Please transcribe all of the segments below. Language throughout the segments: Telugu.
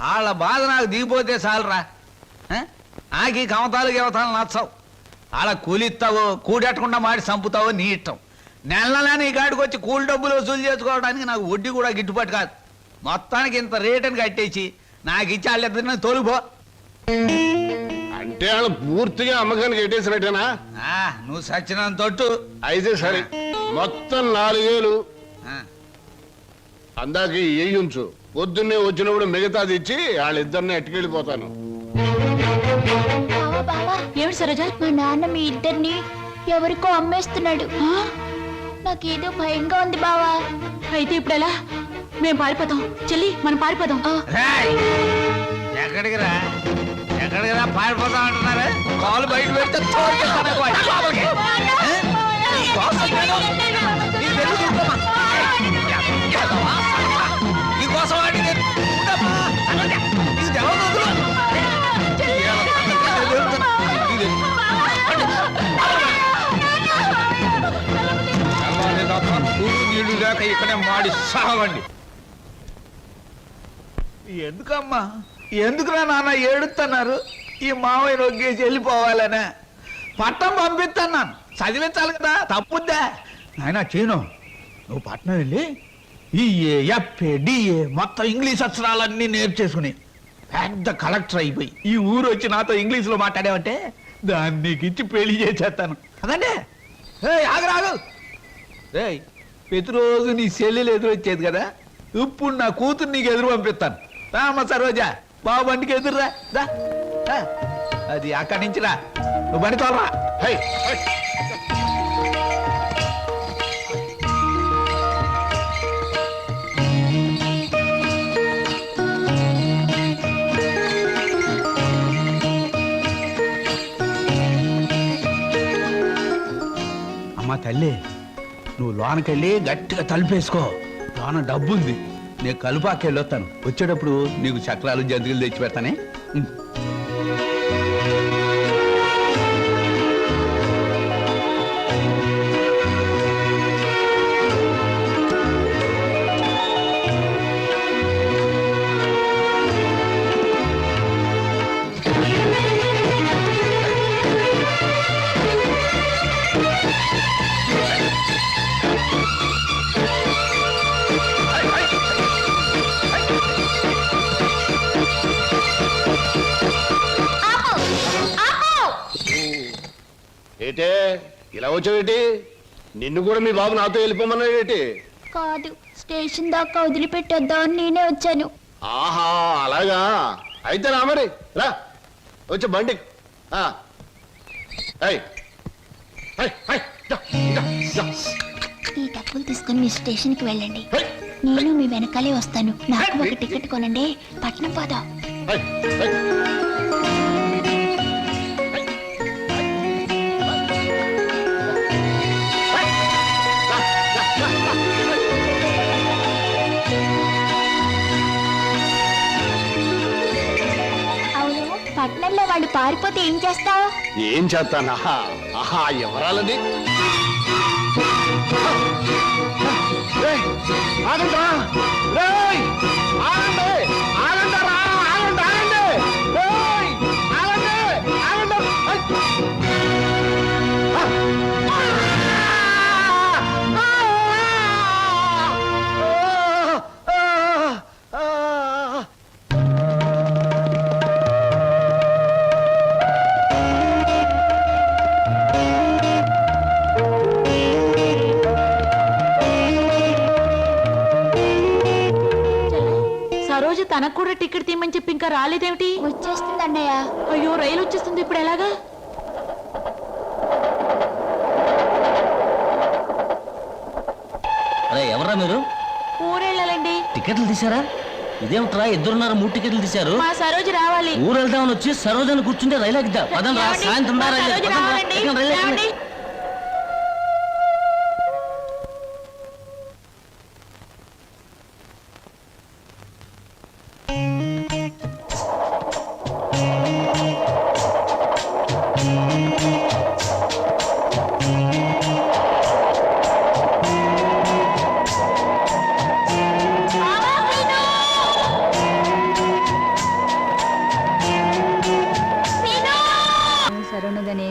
వాళ్ళ బాధ నాకు దిగిపోతే చాలరా. నాకు ఈ కమతాలు గవతాలు నచ్చవు. అలా కూలిస్తావో కూడెట్టకుండా మాడి చంపుతావో నీ ఇష్టం. నెల నీ కాడికి వచ్చి కూలి డబ్బులు వసూలు చేసుకోవడానికి నాకు వడ్డీ కూడా గిట్టుబాటు కాదు. మొత్తానికి ఇంత రేటుని కట్టేసి నాకు ఇచ్చి వాళ్ళిద్దరిని తోలుపో. అంటే వాళ్ళు పూర్తిగా అమ్మకానికి ఎట్టేసినట్టేనా? నువ్వు సచ్చినంత తొట్టు. అయితే సరే, మొత్తం 4000 అందాకి ఉంచు. పొద్దున్నే వచ్చినప్పుడు మిగతాది ఇచ్చి వాళ్ళిద్దరిని ఎట్టుకెళ్ళిపోతాను. ఏమిటి సరోజ? మా నాన్న మీ ఇద్దరిని ఎవరికో అమ్మేస్తున్నాడు. నాకేదో భయంగా ఉంది బావా. అయితే ఇప్పుడు ఎలా? మేము పారిపోతాం చెల్లి, మనం పారిపోదాం. ఎక్కడికి రా పారిపోతాం అంటున్నారా? కాలు బయట పెడితే నీకోసం నీళ్లు లేక ఇక్కడే మాడి సావండి. ఎందుకమ్మా, ఎందుకురా నాన్న ఏడుస్తున్నారు? ఈ మావయ్య నొగ్గేసి వెళ్ళిపోవాలనే పట్నం పంపిస్తున్నాను. చదివించాలి కదా, తప్పుద్దా నాయన? చీను, నువ్వు పట్నం వెళ్ళి ఈఏ ఎఫ్ఏ డిఏ మొత్తం ఇంగ్లీష్ అక్షరాలన్నీ నేర్చేసుకుని పెద్ద కలెక్టర్ అయిపోయి ఈ ఊరు వచ్చి నాతో ఇంగ్లీష్లో మాట్లాడావంటే దాన్ని నీకు ఇచ్చి పెళ్లి చేసేస్తాను. అదండి ఆగరాగు. ప్రతిరోజు నీ చెల్లెలు ఎదురు వచ్చేది కదా, ఇప్పుడు నా కూతురు నీకు ఎదురు పంపిస్తాను. రామ్మ సరోజా, బాబు బండికి ఎదురురా. అది అక్కడి నుంచి రా, నువ్వు బండి తోలరా. అమ్మా తల్లి, నువ్వు లోనకెళ్ళి గట్టిగా తలుపేసుకో. లోన డబ్బు ఉంది. నేను కలుపాకెళ్ళి వస్తాను. వచ్చేటప్పుడు నీకు చక్రాలు జంతికలు తెచ్చి పెడతానే. ఏటే ఇలా వచ్చావేటి? నిన్ను కూడా మీ బాబు నాతో వెళ్ళిపోమన్నాడేటి? కాదు, స్టేషన్ దాకా వదిలిపెట్టొద్దామని నేనే వచ్చాను. ఆహా, అలాగా? అయితే రా మరి, రా వచ్చి బండి. ఈ డబ్బులు తీసుకుని మీ స్టేషన్కి వెళ్ళండి. నేను మీ వెనకాలే వస్తాను. నాకు ఒక టికెట్ కొనండి, పట్నం పోదాం. పట్నంలో వాళ్ళు పారిపోతే ఏం చేస్తావు? ఏం చేస్తానా? ఆహా, ఎవరాలది? తనకు కూడా టికెట్ తీయమని చెప్పి ఇంకా రాలేదేమిటి? వచ్చేస్తుంది అన్నయ్య. అయ్యో, రైలు వచ్చేస్తుంది. ఇప్పుడు ఎలాగా? అరే ఎవరా మీరు? ఊరెళ్ళాలండి. టికెట్లు తీసారా? ఇదేమిట్రా, ఇద్దరున్నారు 3 టికెట్లు తీశారు. మా సరోజు రావాలి. ఊరు వెళ్దామని వచ్చి సరోజని కూర్చుంటే రైలు ఎక్కిద్దా? పదండి రా, సాయంత్రం రైలు.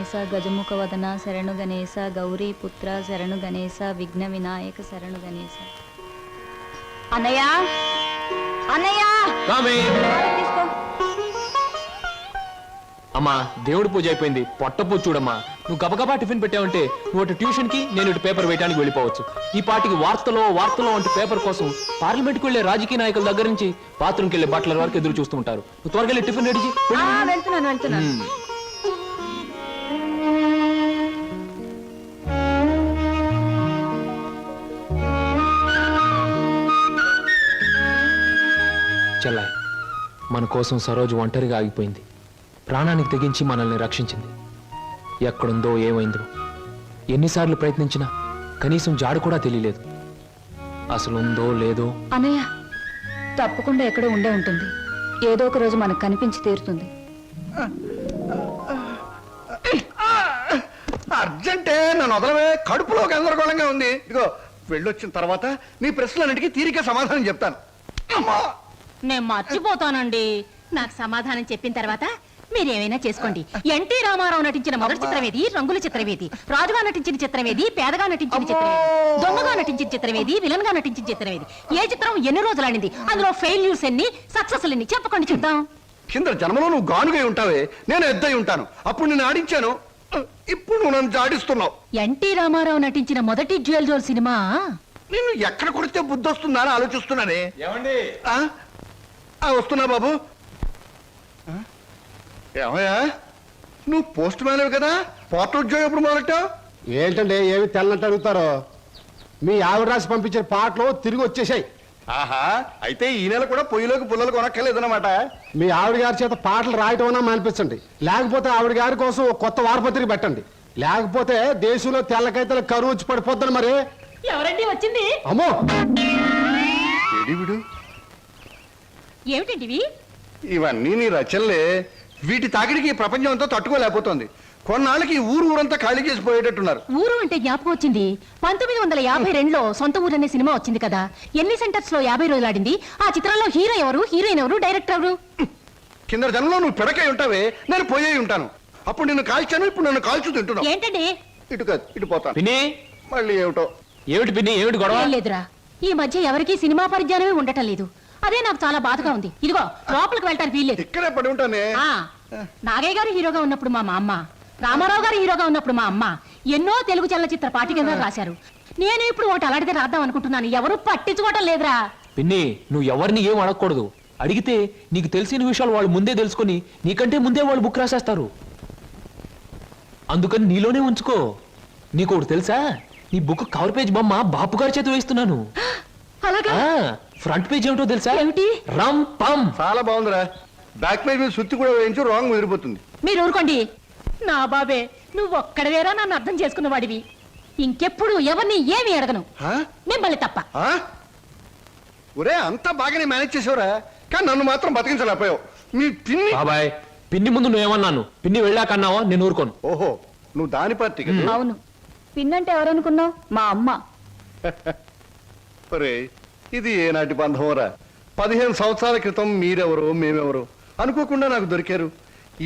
గణేశ గజముఖ వదన శరణు గణేశ గౌరీ పుత్ర శరణు గణేశ విఘ్న వినాయక శరణు గణేశ. అన్నయ్య అన్నయ్య తీసుకో. అమ్మా దేవుడి పూజ అయిపోయింది, పొట్ట పూజ చూడమ్మా. నువ్వు గబగబా టిఫిన్ పెట్టావంటే నువ్వు అటు ట్యూషన్ కి, నేను ఇటు పేపర్ వేయడానికి వెళ్ళిపోవచ్చు. ఈ పాటికి వార్తలో అంటే పేపర్ కోసం పార్లమెంట్కి వెళ్లే రాజకీయ నాయకుల దగ్గర నుంచి బాత్రూమ్కి వెళ్లే బట్టల వరకు ఎదురు చూస్తూ ఉంటారు. నువ్వు త్వరగా వెళ్ళి టిఫిన్ రెడీ చేయి. వెళ్తున్నాను. చెల్లాయ్, మన కోసం సరోజు ఒంటరిగా ఆగిపోయింది. ప్రాణానికి తెగించి మనల్ని రక్షించింది. ఎక్కడుందో ఏమైందో ఎన్నిసార్లు ప్రయత్నించినా కనీసం జాడు కూడా తెలియలేదు. అసలు ఉందో లేదో. అన్నయ్య తప్పకుండా ఎక్కడో ఉండే ఉంటుంది. ఏదో ఒక రోజు మనకు కనిపించి తీరుతుంది. అర్జెంటే నన్ను వదలవే, కడుపులో గందరగోళంగా ఉంది. ఇదిగో వెళ్ళొచ్చిన తర్వాత నీ ప్రశ్నలన్నిటికీ తీరిక సమాధానం చెప్తాను. అమ్మా నేను మర్చిపోతానండి. నాకు సమాధానం చెప్పిన తర్వాత మీరేమైనా చేసుకోండి. ఎన్టీ రామారావు నటించిన మొదటి చిత్రమేది, రంగుల చిత్రమేది, రాజుగా నటించిన చిత్రమేది, పేదగా నటించిన చిత్రమేది, దొంగగా నటించిన చిత్రమేది, విలన్ గా నటించిన చిత్రమేది, ఏ చిత్రం ఎన్ని రోజులు ఆడింది, అందులో ఫెయిల్యూర్స్ ఎన్ని, సక్సెస్ ఎన్ని చెప్పకండి చూద్దాం. కింద జన్మలో నువ్వు గానుగై ఉంటావే, నేను ఎద్దై ఉంటాను. అప్పుడు నేను ఆడించాను, ఇప్పుడు నువ్వు నన్ను జాడిస్తున్నావు. ఎన్టీ రామారావు నటించిన మొదటి జ్యువెల్ జోల్ సినిమా నేను ఎక్కడ కొడితే బుద్ధి వస్తుందా అని ఆలోచిస్తున్నానే. వస్తున్నా బాబు. ఏమయ్యా, నువ్వు పోస్ట్ మ్యాన్ కదా, పోర్టల్ ఉద్యోగం ఎప్పుడు మొదలెట్టావు? ఏంటంటే ఏమి తెల్లంటే అడుగుతారో. మీ ఆవిడ రాసి పంపించిన పాటలు తిరిగి వచ్చేసాయి. ఆహా, అయితే ఈ నెల కూడా పొయ్యిలోకి పుల్లలు కొనక్కర్లేదన్నమాట. మీ ఆవిడ గారి చేత పాటలు రాయటం అన్నా మానిపించండి, లేకపోతే ఆవిడ గారి కోసం ఒక కొత్త వారపత్రిక పెట్టండి. లేకపోతే దేశంలో తెల్లకైతే కరువు వచ్చి పడిపోద్దని. మరి ఎవరండి వచ్చింది? అమ్మో విడు, ఏమిటండి ఇవన్నీ నీ రచనలే. వీటి తాకిడికి ఈ ప్రపంచం అంతా తట్టుకోలేకపోతుంది. కొన్నాళ్ళకి ఈ ఊరంతా ఖాళీ చేసి పోయేటట్టున్నారు. ఊరు అంటే జ్ఞాపకం వచ్చింది. 1952లో సొంత ఊరు అనే సినిమా వచ్చింది కదా. ఎన్ని సెంటర్స్ లో 50 రోజులు ఆడింది. ఆ చిత్రంలో హీరో ఎవరు, హీరోయిన్ ఎవరు, డైరెక్టర్ ఎవరు? కింద జనంలో నువ్వు పిడకై ఉంటావే, నేను పోయే ఉంటాను. అప్పుడు నిన్ను కాల్చాను, ఇప్పుడు నన్ను కాల్చు తింటున్నావు. ఏంటండి? ఇటు కాదు, ఇటు పోతాను. పిన్ని, మళ్ళీ ఏమిటో. ఏమిటి పిన్ని, ఏమిటి గొడవ? ఏం లేదురా, ఈ మధ్య ఎవరికి సినిమా పరిజ్ఞానమే ఉండటం లేదు. అదే నాకు చాలా బాధగా ఉంది. ఇదిగో లోపలికి వెళ్ళటానికి వీల్లేదు. ఇక్కడే పడి ఉంటానే. నాగయ్య గారు హీరోగా ఉన్నప్పుడు మా అమ్మ, రామారావు గారు హీరోగా ఉన్నప్పుడు మా అమ్మ ఎన్నో తెలుగు చలనచిత్ర పాఠ్యగ్రంథాలు రాశారు. నేను ఇప్పుడు ఒకటి అలాంటిదే రాద్దాం అనుకుంటున్నాను. ఎవరు పట్టించుకోవటం లేదురా. పిన్ని, నువ్వు ఎవరిని ఏం అడగకూడదు. అడిగితే నీకు తెలిసిన విషయాలు వాళ్ళు ముందే తెలుసుకొని నీకంటే ముందే వాళ్ళు బుక్ రాసేస్తారు. అందుకని నీలోనే ఉంచుకో. నీకు ఒకటి తెలుసా, నీ బుక్ కవర్ పేజ్ బొమ్మ బాపు గారి చేత వేస్తున్నాను. అలాగా? ఫ్రంట్ పేజ్ ఏమిటో తెలుసా? ఏమిటి? రమ్ పమ్. చాలా బాగుందిరా. బ్యాక్ పేజ్ మీద సుత్తి కూడా వేయించు, రాంగ్ ముదిరిపోతుంది. మీరు ఊరుకోండి. నా బాబే, నువ్వు ఒక్కడవేరా నన్ను అర్థం చేసుకున్న వాడివి. ఇంకెప్పుడు ఎవరిని ఏమి అడగను, మిమ్మల్ని తప్ప. ఒరే, అంతా బాగానే మేనేజ్ చేసావురా, కానీ నన్ను మాత్రం బతికించలేకపోయావు. మీ పిన్ని. బాబాయ్, పిన్ని ముందు నువ్వేమన్నాను, పిన్ని వెళ్ళాకన్నావా? నేను ఊరుకోను. ఓహో, నువ్వు దాని పార్టీ కదా. అవును, పిన్నంటే ఎవరనుకున్నావు? మా అమ్మ. ఒరే, ఇది ఏనాటి బంధంరా. 15 సంవత్సరాల క్రితం మీరెవరో మేమెవరో అనుకోకుండా నాకు దొరికారు.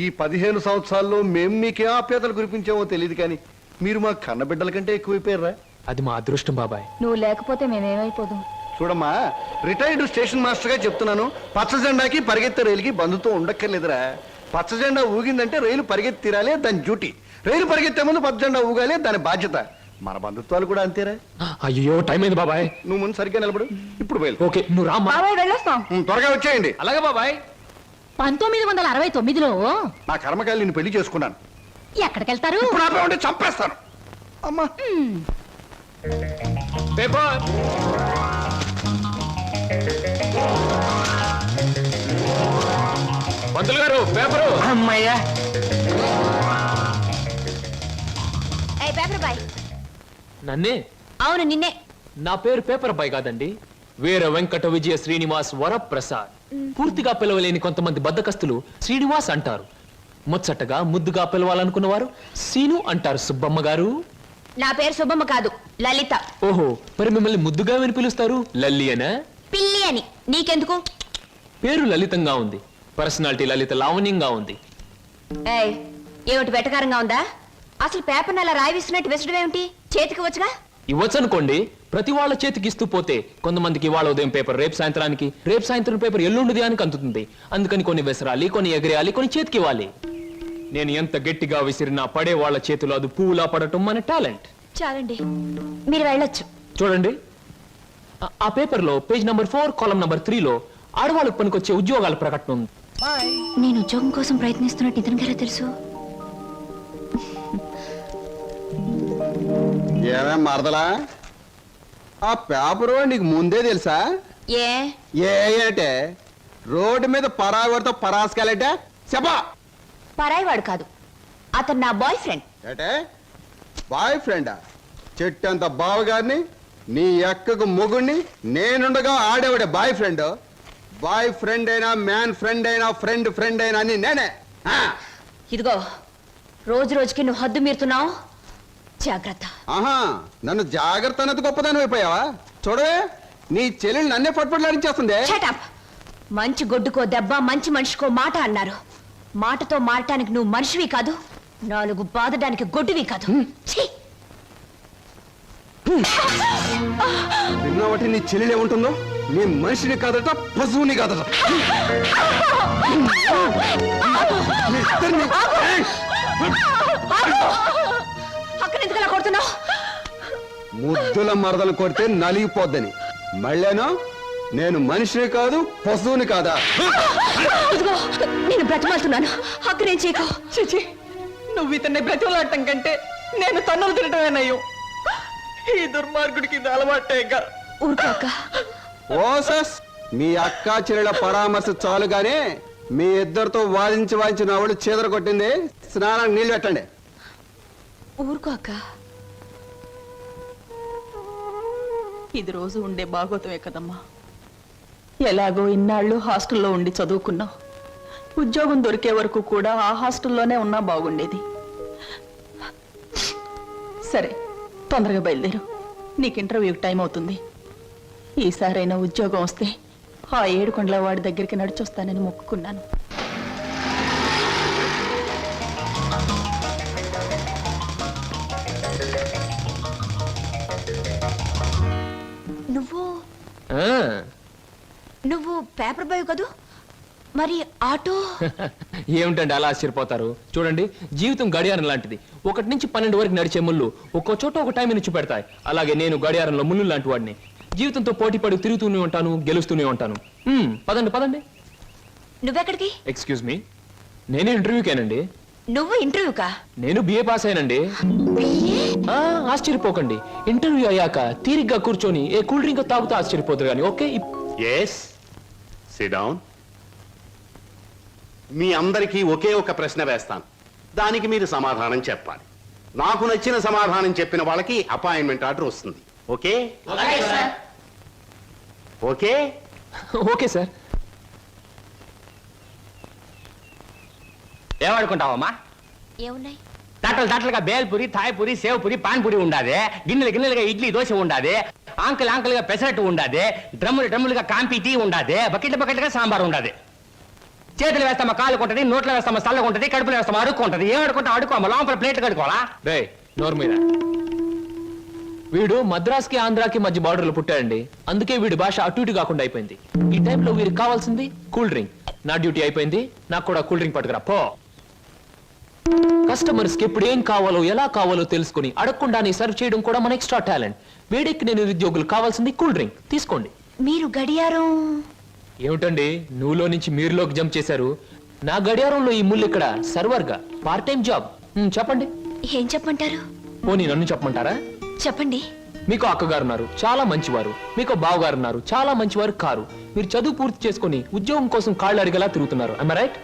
ఈ 15 సంవత్సరాల్లో మేము మీకే ఆప్యాతలు కురిపించామో తెలియదు, కానీ మీరు మా కన్నబిడ్డల కంటే ఎక్కువైపోయారా. అది మా అదృష్టం బాబాయ్. నువ్వు లేకపోతే మేమేమైపోదు. చూడమ్మా, రిటైర్డ్ స్టేషన్ మాస్టర్ గా చెప్తున్నాను, పచ్చ జెండాకి పరిగెత్తే రైలుకి బంధుతో ఉండక్కర్లేదురా. పచ్చ జెండా ఊగిందంటే రైలు పరిగెత్తి తీరాలే, దాని డ్యూటీ. రైలు పరిగెత్తే ముందు పచ్చ జెండా ఊగాలే, దాని బాధ్యత. మన బంధుత్వాలు కూడా అంతేరా. అయ్యో, టైం అయింది బాబాయ్. నువ్వు ముందు సరిగ్గా నిలబడు, ఇప్పుడు బయలు. ఓకే, నువ్వు రామ్మా. త్వరగా వచ్చేయండి. అలాగే బాబాయ్. 1969లో నా కర్మకాయలు నేను పెళ్లి చేసుకున్నాను. ఎక్కడికెళ్తారు? ఇప్పుడు ఆపే ఉంటే చంపేస్తాను. అమ్మా, పేపర్. పంతులు గారు, పేపరు. అమ్మయ్యా, నన్నే? అవును, నిన్నే. నా పేరు పేపర్ బాయ్ కాదండి, వీర వెంకట విజయ శ్రీనివాస్ వరప్రసాద్. పూర్తిగా పిలవలేని కొంతమంది బద్దకస్తులు శ్రీనివాస్ అంటారు. ముచ్చటగా ముద్దుగా పిలవాలనుకున్నవారు సీను అంటారు. సుబ్బమ్మ గారు. నా పేరు సుబ్బమ్మ కాదు, లలిత. ఓహో, మరి మిమ్మల్ని ముద్దుగా విని పిలుస్తారు లల్లి అనా? పిల్లి అని. నీకెందుకు? పేరు లలితంగా ఉంది, పర్సనాలిటీ లలిత లావణ్యంగా ఉంది. ఏమిటి వెటకారంగా ఉందా? అసలు పేపర్ అలా రాయిస్తున్నట్టు విసడం ఏమిటి? చేతికి వచ్చుగా. ఇవ్వచ్చు అనుకోండి, ప్రతి వాళ్ళ చేతికి ఇస్తూ పోతే కొంతమందికి ఇవాళ ఉదయం పేపర్ రేపు సాయంత్రానికి, రేపు సాయంత్రం పేపర్ ఎల్లుండి దానికి అందుతుంది. అందుకని కొన్ని విసరాలి, కొన్ని ఎగరేయాలి, కొన్ని చేతికి ఇవ్వాలి. నేను ఎంత గట్టిగా విసిరినా పడే వాళ్ళ చేతిలో అది పువ్వులా పడటం మన టాలెంట్. చాలండి, మీరు వెళ్ళొచ్చు. చూడండి, ఆ పేపర్ లో పేజ్ నంబర్ 4 కాలం నంబర్ 3లో ఆడవాళ్ళకు పనికొచ్చే ఉద్యోగాల ప్రకటన ఉంది. నేను ఉద్యోగం కోసం ప్రయత్నిస్తున్నట్టు ఇతనికి ఎలా తెలుసు? ఏమే మరదలా, ఆ పేపరు నీకు ముందే తెలుసా? ఏ ఏంటే రోడ్డు మీద పరాగడితో పరాసుకెళ్ళటే చెప్పా. పరాయివాడు కాదు, అతను నా బాయ్ ఫ్రెండ్. ఏటే బాయ్ ఫ్రెండా? చెట్టంత బావగారిని, నీ ఎక్కకు మొగుణ్ణి, నేనుండగా ఆడేవాడే బాయ్ ఫ్రెండ్. బాయ్ ఫ్రెండ్ అయినా, మ్యాన్ ఫ్రెండ్ అయినా, ఫ్రెండ్ ఫ్రెండ్ అయినా అని నేనే. ఇదిగో, రోజు రోజుకి నువ్వు హద్దు మీరుతున్నావు, జాగ్రత్త. ఆహా, నన్ను జాగ్రత్త అన్నది గొప్పదాని అయిపోయావా? చూడవే, నీ చెల్లెలు నన్నే పట్టుపట్లాడించేస్తుంది. Shut up. మంచి గొడ్డుకో దెబ్బ, మంచి మనిషికో మాట అన్నారు. మాటతో మారటానికి నువ్వు మనిషివి కాదు, 4 బాదడానికి గొడ్డువి కాదు. ఛీ! విన్నావటి నీ చెల్లెలు ఏముంటుందో? నీ మనిషిని కాదట, పశువుని కాదట. మీ ఇద్దరిని- అక్కడ ఎందుకలా కొడుతున్నావు? ముద్దుల మరదలు కొడితే నలిగిపోద్దని. మళ్ళేనో నేను మనిషిని కాదు, పశువుని కాదా? ఇదిగో, నేను బ్రతిమాలుతున్నాను, అక్కడేం చేయకు. చిచి, నువ్వు ఇతన్ని బ్రతిమలాడటం కంటే నేను తన్నులు తినటమేనయ్యో. ఈ దుర్మార్గుడికి ఇది అలవాటేగా. ఊరుకో అక్క. ఓసస్, మీ అక్కా చెల్లెల పరామర్శ చాలుగానే మీ ఇద్దరితో వాదించి నా వాళ్ళు చీదర కొట్టింది. స్నానానికి నీళ్ళు పెట్టండి. ఊరుకో అక్క. ఇది రోజు ఉండే బాగోతమే కదమ్మా. ఎలాగో ఇన్నాళ్ళు హాస్టల్లో ఉండి చదువుకున్నావు. ఉద్యోగం దొరికే వరకు కూడా ఆ హాస్టల్లోనే ఉన్నా బాగుండేది. సరే, తొందరగా బయలుదేరు, నీకు ఇంటర్వ్యూకి టైం అవుతుంది. ఈసారైనా ఉద్యోగం వస్తే ఆ 7 కొండల వాడి దగ్గరికి నడిచొస్తానని మొక్కుకున్నాను. నువ్వు పేపర్ బాయ్ కదూ, మరి ఆటో? ఏమిటండి అలా ఆశ్చర్యపోతారు? చూడండి, జీవితం గడియారం లాంటిది. 1 నుంచి 12 వరకు నడిచే ముళ్ళు ఒక్కో చోట ఒక టైం నుంచి పెడతాయి. అలాగే నేను గడియారంలో ముళ్ళు లాంటి వాడిని. జీవితంతో పోటీ పడి తిరుగుతూనే ఉంటాను, గెలుస్తూనే ఉంటాను. పదండి పదండి. నువ్వెక్కడికి? ఎక్స్క్యూజ్ మీ, నేను ఇంటర్వ్యూకేనండి. నువ్వు ఇంటర్వ్యూకా? నేను బిఏ పాస్ అయినండి. ఆశ్చర్యపోకండి, ఇంటర్వ్యూ అయ్యాక తీరిగ్గా కూర్చొని ఏ కూల్ డ్రింక్ తాగుతూ ఆశ్చర్యపోతారు కానీ. Okay, yes, sit down. మీ అందరికీ ఒకే ఒక ప్రశ్న వేస్తాను, దానికి మీరు సమాధానం చెప్పాలి. నాకు నచ్చిన సమాధానం చెప్పిన వాళ్ళకి అపాయింట్మెంట్ ఆర్డర్ వస్తుంది. ఓకే? Okay okay sir. ఏమనుకుంటావమ్మా? ఏమున్నాయి? తట్టలుగా బేల్పూరి, థాయ్పూరి, సేవ్పూరి, పాన్పూరి ఉండాది. గిన్నెలుగా ఇడ్లీ దోశ ఉండాది. ఆంకలుగా పెసరట్టు ఉండాది. డ్రమ్ములుగా కాంపి టీ ఉండాది. బకెట్లుగా సాంబార్ ఉండాది. చేతులు వేస్తామా కాలు ఉంటది, నోట్లో వేస్తామా చల్లగా ఉంటది, కడుపులో వేస్తామా అడుక్కు ఉంటది. ఏమడుకుంటా అడుకోమా, లోపల ప్లేట్ కడుకోవాలా? రే నోరు మీద. వీడు మద్రాస్కి ఆంధ్రాకి మధ్య బార్డర్లో పుట్టాడండి. అందుకే వీడి భాష అటు ఇటు కాకుండా అయిపోయింది. ఈ టైంలో వీరికి కావాల్సింది కూల్ డ్రింక్. నా డ్యూటీ అయిపోయింది, నాకు కూడా కూల్ డ్రింక్ పట్టుకురా పో. కస్టమర్స్ కి ఎప్పుడు ఏం కావాలో ఎలా కావాలో తెలుసుకుని అడగకుండానే సర్వ్ చేయడం కూడా మన ఎక్స్ట్రా టాలెంట్. వీడికి నేను నిరుద్యోగులు కావాల్సింది కూల్ డ్రింక్. తీసుకోండి. మీరు గడియారం? ఏమిటండి నువ్వులో నుంచి మీరులోకి జంప్ చేశారు? నా గడియారంలో ఈ ముళ్ళు ఇక్కడ సర్వర్ గా పార్ట్ టైం జాబ్. చెప్పండి. ఏం చెప్పమంటారు? పోనీ నన్ను చెప్పమంటారా? చెప్పండి. మీకు అక్కగారు ఉన్నారు, చాలా మంచివారు. మీకు బావగారు ఉన్నారు, చాలా మంచివారు కారు. మీరు చదువు పూర్తి చేసుకుని ఉద్యోగం కోసం కాళ్ళు అడిగేలా తిరుగుతున్నారు. am I right?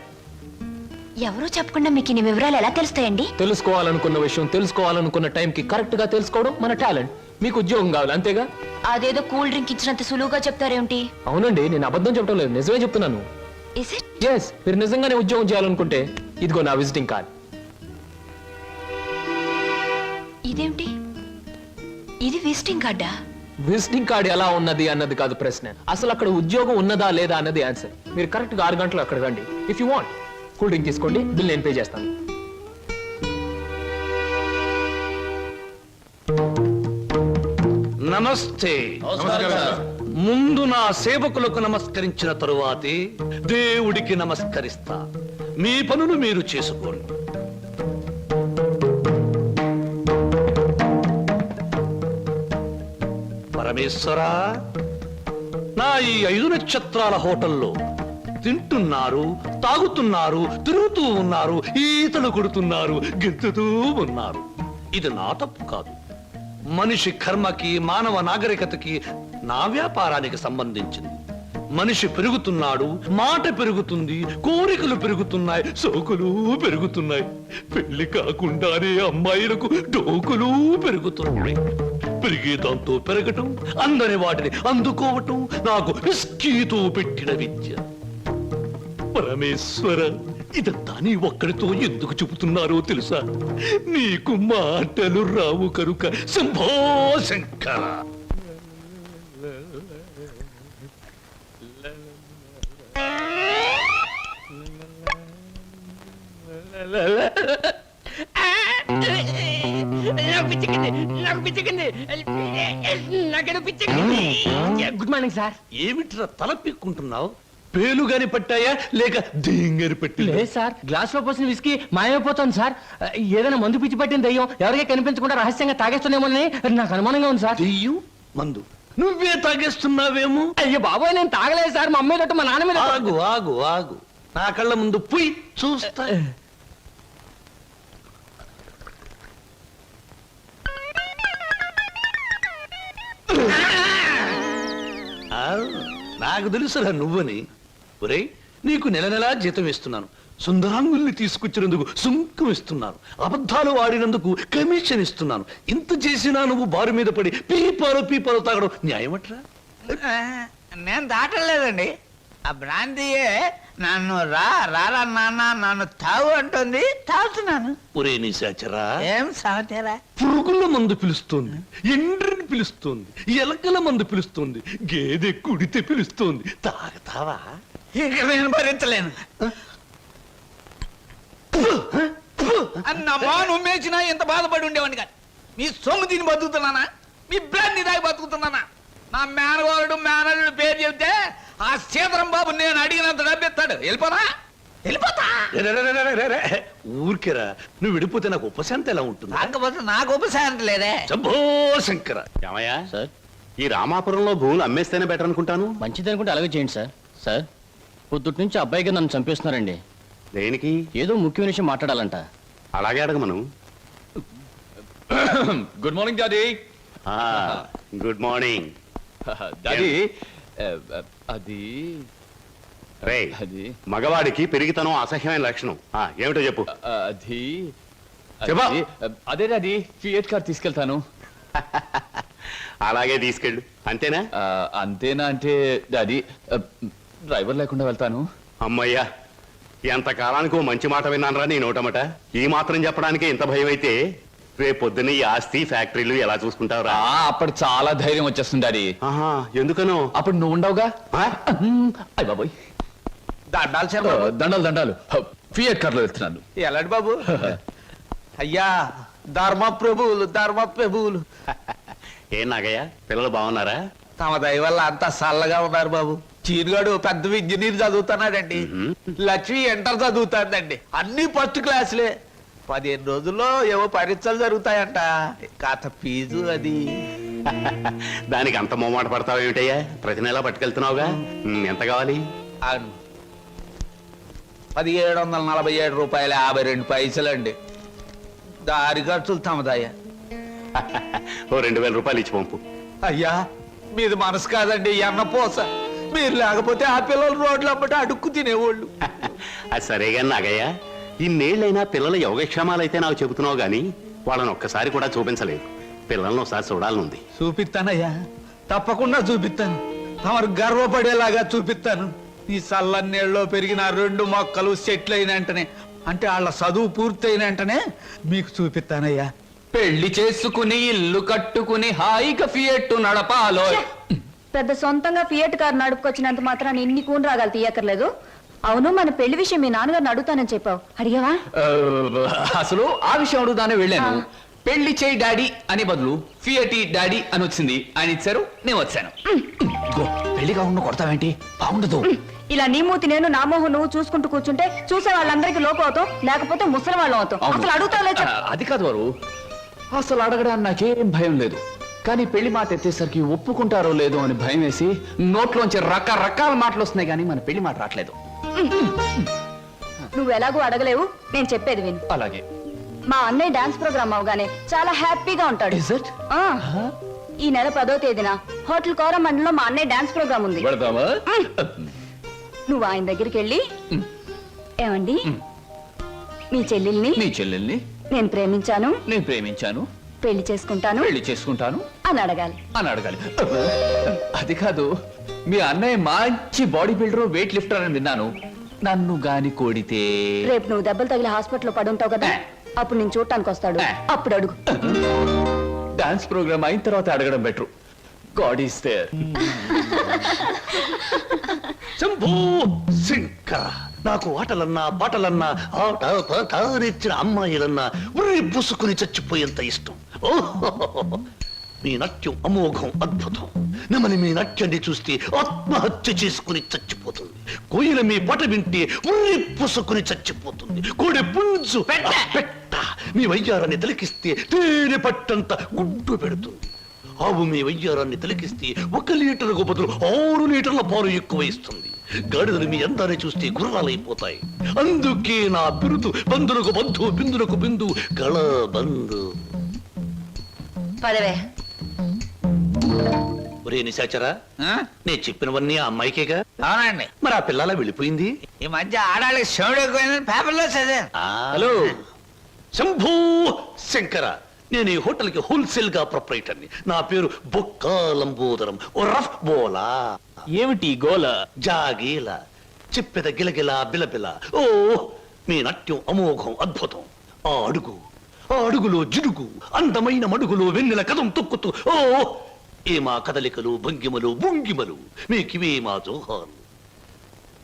ఎవరో చెప్పకుండా మీకు ఇన్ని వివరాలు ఎలా తెలుస్తాయండి? తెలుసుకోవాలనుకున్న విషయం తెలుసుకోవాలనుకున్న టైంకి కరెక్ట్ గా తెలుసుకోవడం మన టాలెంట్. మీకు ఉద్యోగం కావాలి అంతేగా? అదేదో కూల్ డ్రింక్ ఇచ్చినంత సులువుగా చెప్తారేమిటి? అవునండి, నేను అబద్ధం చెప్పడం లేదు, నిజమే చెప్తున్నాను. Is it? ఎస్, మీరు నిజంగానే ఉద్యోగం చేయాలనుకుంటే ఇదిగో నా విజిటింగ్ కార్డ్. ఇదేమిటి? ఇది విజిటింగ్ కార్డా? విజిటింగ్ కార్డ్ ఎలా ఉన్నది అన్నది కాదు ప్రశ్న, అసలు అక్కడ ఉద్యోగం ఉన్నదా లేదా అన్నది ఆన్సర్. మీరు కరెక్ట్ గా 6 గంటలు అక్కడ రండి. If you want cool drink తీసుకోండి, బిల్ నేను పే చేస్తాను. నమస్తే. ముందు నా సేవకులకు నమస్కరించిన తరువాతే దేవుడికి నమస్కరిస్తా. మీ పనులు మీరు చేసుకోండి. పరమేశ్వరా, నా ఈ 5 నక్షత్రాల హోటల్లో తింటున్నారు, తాగుతున్నారు, తిరుగుతూ ఉన్నారు, ఈతలు కొడుతున్నారు, గెంతుతూ ఉన్నారు. ఇది నా తప్పు కాదు. మనిషి కర్మకి, మానవ నాగరికతకి, నా వ్యాపారానికి సంబంధించింది. మనిషి పెరుగుతున్నాడు, మాట పెరుగుతుంది, కోరికలు పెరుగుతున్నాయి, సోకులు పెరుగుతున్నాయి. పెళ్లి కాకుండానే అమ్మాయిలకు డోకులు పెరుగుతున్నాయి. పెరిగే దాంతో పెరగటం, అందని వాటిని అందుకోవటం నాకు విస్కీతో పెట్టిన విద్య. పరమేశ్వర, ఇదంతా నీ ఒక్కడితో ఎందుకు చెబుతున్నారో తెలుసా? నీకు మాటలు రావు కనుక. Shambho Shankara. Good morning sir. ఏమిట్రా తల పీక్కుంటున్నావు? పేలుగాని పట్టాయా లేక దేంగని పట్టి? లేదు సార్, గ్లాస్ లో పోసిన విస్కీ మాయమైపోతుంది సార్. ఏదైనా మందు పిచ్చి పట్టిన దయ్యం ఎవరికీ కనిపించకుండా రహస్యంగా తాగేస్తున్నామోనని నాకు అనుమానంగా ఉంది సార్. దెయ్యం మందు నువ్వే తాగేస్తున్నావేమో. అయ్యో బాబోయ్, నేను తాగలేదు సార్. మా అమ్మాయి తోటి మా నాన్న మీద. ఆగు ఆగు ఆగు, నా కళ్ళ ముందు పుయ్ చూస్తా. నాకు తెలుసురా నువ్వని. ఒరేయ్, నీకు నెల నెలా జీతం ఇస్తున్నాను, సుందరాంగుల్ని తీసుకొచ్చినందుకు సుంకం ఇస్తున్నాను, అబద్ధాలు ఆడినందుకు కమిషన్ ఇస్తున్నాను. ఇంత చేసినా నువ్వు బారు మీద పడి పీపాలో తాగడం న్యాయమట్రా? నేను దాటలేదండి. ఆ భ్రాంతియే నన్ను రారా నాన్న నన్ను తాగు అంటుంది, తాగుతున్నాను. ఒరే నిశాచరా, ఏం సమాచారా? పురుగుల మందు పిలుస్తోంది, ఎండ్రిని పిలుస్తోంది, ఎలకల మందు పిలుస్తోంది, గేదె కుడితే పిలుస్తోంది. తాగతావా? ఇక నేను భరించలేను. అన్నమ్మా, నువ్వేసినా ఎంత బాధపడి ఉండేవాడిని కాదు. మీ సొమ్ము తిని బతుకుతున్నానా? మీ బ్రాండ్ దాగి బతుకుతున్నానా? నా మేనగోరుడు మేనల్లుడు పేరు చెబితే ఆ సీతరం బాబు నేను అడిగినంత డబ్బిస్తాడు. వెళ్ళిపోతా. ఊరికేరా, నువ్వు విడిపోతే నాకు ఉపశాంతి ఎలా ఉంటుంది? కాకపోతే నాకు ఉపశాంతి లేదే. శంభో శంకర. ఏమయ్యా సార్, ఈ రామాపురంలో భూములు అమ్మేస్తేనే బెటర్ అనుకుంటాను. మంచిది అనుకుంటే అలాగే చేయండి సార్. సార్, పొద్దుటి నుంచి అబ్బాయిగా నన్ను చంపేస్తున్నారండి. దేనికి? ఏదో ముఖ్యమైన విషయం మాట్లాడాలంట. అలాగే అడగమను. Good morning daddy. Good morning daddy, అది రే. అది మగవాడికి పెరిగితనం అసహ్యమైన లక్షణం. ఏమిటో చెప్పు. అది చెప్పు. అదే డాడీ, ఫియట్ కార్ తీసుకెళ్తాను. అలాగే తీసుకెళ్ళు. అంతేనా? అంతేనా అంటే డాడీ, డ్రైవర్ లేకుండా వెళ్తాను. అమ్మయ్యా, ఎంత కాలానికి ఓ మంచి మాట విన్నానరా నీ నోటమట. ఈ మాత్రం చెప్పడానికి ఇంత భయం అయితే రేపు పొద్దున్న ఈ ఆస్తి ఫ్యాక్టరీలు ఎలా చూసుకుంటావురా? అప్పుడు చాలా ధైర్యం వచ్చేస్తుంది డాడీ. ఎందుకనో? అప్పుడు నువ్వు ఉండవుగా. అయ్య బాబోయ్, దండాలు చెప్పు. దండాలు ఫియట్ కార్లో వెళ్తున్నాను. ఎలాంటి బాబు? అయ్యా, ధర్మ ప్రభువులు. ఏం నాగయ్య, పిల్లలు బాగున్నారా? తమ దయ వల్ల అంతా చల్లగా ఉన్నారు బాబు. చీరుగాడు పెద్ద ఇంజనీర్ చదువుతున్నాడండి. లక్ష్మి ఇంటర్ చదువుతాడండి. అన్ని ఫస్ట్ క్లాసులే. 15 రోజుల్లో ఏవో పరీక్షలు జరుగుతాయంట. కాత ఫీజు అది. దానికి అంత మొమ్మాట పడతావు ఏమిటయ్యా? ప్రతి నెలా పట్టుకెళ్తున్నావుగా. ఎంత కావాలి? 1747 రూపాయలు 52 పైసలండి. దారి ఖర్చులు తమదయ్యా. ఓ 2000 రూపాయలు ఇచ్చి పంపు. అయ్యా, మీది మనసు కాదండి, ఎన్నపోస. మీరు లేకపోతే ఆ పిల్లలు రోడ్లు అప్పటి అడుక్కు తినేవాళ్ళు. అది సరేగా నాగయ్య, ఇన్నేళ్ళైనా పిల్లల యోగక్షేమాలైతే నాకు చెబుతున్నావు గాని వాళ్ళని ఒక్కసారి కూడా చూపించలేదు. పిల్లల్ని ఒకసారి చూడాలనుంది. చూపిస్తానయ్యా, తప్పకుండా చూపిస్తాను. తమరు గర్వపడేలాగా చూపిస్తాను. ఈ చల్లన్నేళ్ళలో పెరిగిన 2 మొక్కలు సెటిల్ అయిన వెంటనే, అంటే వాళ్ళ చదువు పూర్తయిన వెంటనే మీకు చూపిస్తానయ్యా. పెళ్లి చేసుకుని ఇల్లు కట్టుకుని హాయిగా ఫియట్ నడపాలో. పెద్ద సొంతంగా ఫియట్ కార్ నడుపుకొచ్చినంత మాత్రాన్ని ఇన్ని కూని రాగాలు తీయక్కర్లేదు. అవును, మన పెళ్లి విషయం మీ నాన్నగారిని అడుగుతానని చెప్పావు, అడిగావా? అసలు ఆ విషయం అడుగుదానే వెళ్ళాను. పెళ్లి చేయి డాడీ అనే బదులు ఫియటి డాడీ అని వచ్చింది. ఆయన ఇచ్చారు, నేను వచ్చాను. ఇదిగో, పెళ్లి కాకుండా కొడతావేంటి? బాగుండదు. ఇలా నీ మూతి నేను నా మోహం నువ్వు చూసుకుంటూ కూర్చుంటే చూసే వాళ్ళందరికీ లోపం అవుతాం, లేకపోతే ముసలి వాళ్ళం అవుతాం. అవును. అసలు అడుగుతావులే చెప్పు. అది కాదు వారు, అసలు అడగడానికి నాకేం భయం లేదు. కానీ పెళ్లి మాట ఎత్తేసరికి ఒప్పుకుంటారో లేదో అని భయం వేసి నోట్లోంచి రకరకాల మాటలు వస్తున్నాయి, కానీ మన పెళ్లి మాట రావట్లేదు. నువ్వు ఎలాగో అడగలేవు, నేను చెప్పేది విను. అలాగే. మా అన్నయ్య డాన్స్ ప్రోగ్రామ్ అవగానే చాలా హ్యాపీగా ఉంటాడు. Is it? ఆ, ఈ నెల 10వ తేదీన హోటల్ కోరమండలో మా అన్నయ్య డాన్స్ ప్రోగ్రామ్ ఉంది. వెళదామా? నువ్వు ఆయన దగ్గరికి వెళ్ళి, ఏమండి మీ చెల్లెల్ని నీ చెల్లెల్ని నేను ప్రేమించాను, నేను ప్రేమించాను, పెళ్లి చేసుకుంటాను పెళ్లి చేసుకుంటాను అని అడగాలి. అని అడగాలి. అది కాదు, మీ అన్నయ్య మంచి బాడీ బిల్డర్, వెయిట్ లిఫ్టర్ అని విన్నాను. నన్ను గాని కోడితే రేపు నువ్వు దెబ్బలు తగిలి హాస్పిటల్లో పడుంటావు కదా, అప్పుడు నేను చూడటానికి వస్తాడు, అప్పుడు అడుగు. డాన్స్ ప్రోగ్రామ్ అయిన తర్వాత అడగడం better. God is there. Shambhu Shankara, నాకు ఆటలన్నా పాటలన్నా ఆట పాట నేర్చిన అమ్మాయిలన్నా ఉర్రి పూసుకుని చచ్చిపోయేంత ఇష్టం. ఓహో, మీ నాట్యం అమోఘం, అద్భుతం. నమని మీ నాట్యాన్ని చూస్తే ఆత్మహత్య చేసుకుని చచ్చిపోతుంది. కోయిల మీ పాట వింటే ఉర్రి పూసుకుని చచ్చిపోతుంది. కోడి పుంజు పెట్ట మీ వయ్యారాన్ని తిలకిస్తే తేనె పట్టంత గుడ్డు పెడుతుంది. ఆవు మీ వయ్యారాన్ని తిలకిస్తే 1 లీటర్కు బదులు 6 లీటర్ల పాలు ఎక్కువ ఇస్తుంది. గాడిదలు మీ అందాన్ని చూస్తే గుర్రాలైపోతాయి. అందుకే నా బిరుదు బంధులకు బంధు, బిందులకు బిందు, గళ బంధు. పదవే. ఒరే నిశాచరా, ఆ? నేను చెప్పినవన్నీ ఆ అమ్మాయికేగా? అవునండి. మరి ఆ పిల్లలా వెళ్ళిపోయింది. ఈ మధ్య ఆడాళ్ళకి శివుడు ఎక్కువైందని పేపర్లో చదివాను. హలో శంభూ శంకర, నేను ఈ హోటల్కి హోల్సేల్ గా ప్రొపరేటర్ని. నా పేరు బొక్కా లంబోదరం, ఓ రఫ్ బోలా. ఏమిటి గోల? జాగీల చెప్పెద గిలగిల బిలబిల. ఓ మీ నాట్యం అమోఘం, అద్భుతం. ఆ అడుగులో జిడుగు, అందమైన మడుగులో వెన్నెల కథం తొక్కుతూ. ఓ ఏ మా కదలికలు, భంగిమలు, భుంగిమలు, మీకివే మా జోహాలు.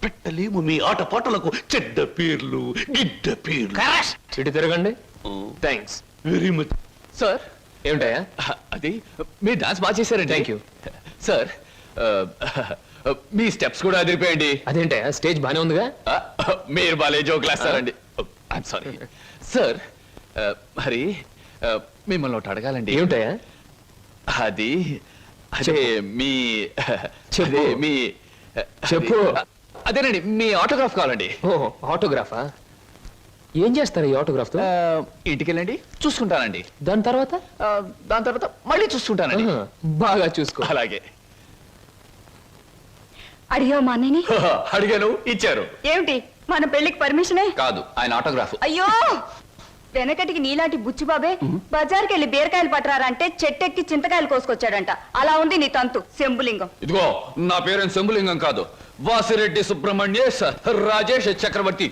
పెట్టలేము మీ ఆటపాటలకు చెడ్డ పేర్లు, గిడ్డ పేర్లు. ఇటు తిరగండి. Thanks very much. సార్, ఏమిటయా? అది మీరు డాన్స్ బాగా చేశారండి. Thank you. Sir, me steps కూడా అదిరిపోయండి. అదేంటయా, స్టేజ్ బానే ఉందిగా. మీరు బాలే జోకులు వేస్తారండి. I'm sorry sir. మరి మిమ్మల్ని ఒకటి అడగాలండి. ఏమిటయా? అది అదే మీ చెప్పు. అదే మీ చెప్పు. అదేనండి, మీ ఆటోగ్రాఫ్ కావాలండి. ఓ, ఆటోగ్రాఫా? ఏం చేస్తారు ఈ ఆటోగ్రాఫ్ తో? ఇంటికి వెళ్ళండి, చూసుకుంటానండి. దాని తర్వాత? దాని తర్వాత మళ్ళీ చూసుకుంటానండి. ఆహా, బాగా చూసుకో. అలాగే. అడిగావు మా అన్నయ్యని? అడిగాను, ఇచ్చారు. ఏమిటి, మన పెళ్లికి పర్మిషనే? కాదు, ఆయన ఆటోగ్రాఫ్. అయ్యో, వెనకటికి నీలాంటి బుచ్చిబాబే బజార్కి వెళ్ళి బీరకాయలు పట్టరారంటే చెట్టెక్కి చింతకాయలు కోసుకొచ్చాడంట. అలా ఉంది నీ తంతు శంభులింగం. ఇదిగో, నా పేరు శంభులింగం కాదు, వాసిరెడ్డి సుబ్రహ్మణ్యేశ్ రాజేష్ చక్రవర్తి.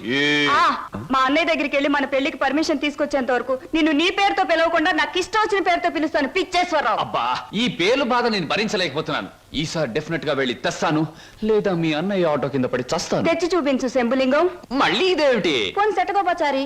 ఆ, మా అన్నయ్య దగ్గరికి వెళ్ళి మన పెళ్లికి పర్మిషన్ తీసుకొచ్చేంత వరకు నిన్ను నీ పేరుతో పిలవకుండా నాకు ఇష్టం వచ్చిన పేరుతో పిలుస్తాను, పిచ్చేశ్వరరావు. అబ్బా, ఈ పేర్లు బాధ నేను భరించలేకపోతున్నాను. ఈసారి డెఫినెట్ గా వెళ్ళి తెస్తాను, లేదా మీ అన్నయ్య ఆటో కింద పడి చస్తాను. తెచ్చి చూపించు శంభులింగం. మళ్ళీ ఇదేమిటి? పోని సెటగోపచారి.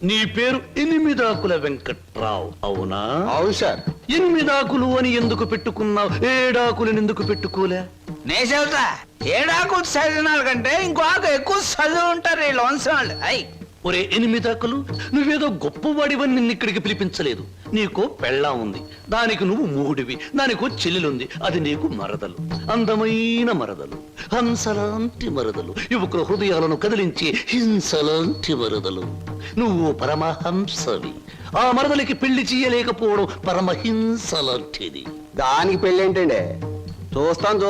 నీ పేరు 8 ఆకుల వెంకట్రావు, అవునా? అవును సార్. 8 ఆకులు అని ఎందుకు పెట్టుకున్నావు? 7 ఆకులను ఎందుకు పెట్టుకోలే? నే చెబుతా, 7 ఆకులు చదివినాల కంటే ఇంకో ఆకు ఎక్కువ చదువు ఉంటారు వీళ్ళు వంశవాళ్ళు. అయ్యి ఒరే 8 ఆకులు, నువ్వేదో గొప్పవాడివని నిన్ను ఇక్కడికి పిలిపించలేదు. నీకో పెళ్ళా ఉంది, దానికి నువ్వు మూడివి. దానికో చెల్లెలుంది, అది నీకు మరదలు. అందమైన మరదలు, హంసలాంటి మరదలు, యువకుల హృదయాలను కదిలించి హింసలాంటి మరదలు. నువ్వు పరమహంసవి. ఆ మరదలికి పెళ్లి చేయలేకపోవడం పరమహింస లాంటిది. దానికి పెళ్ళి ఏంటండి? చూస్తాను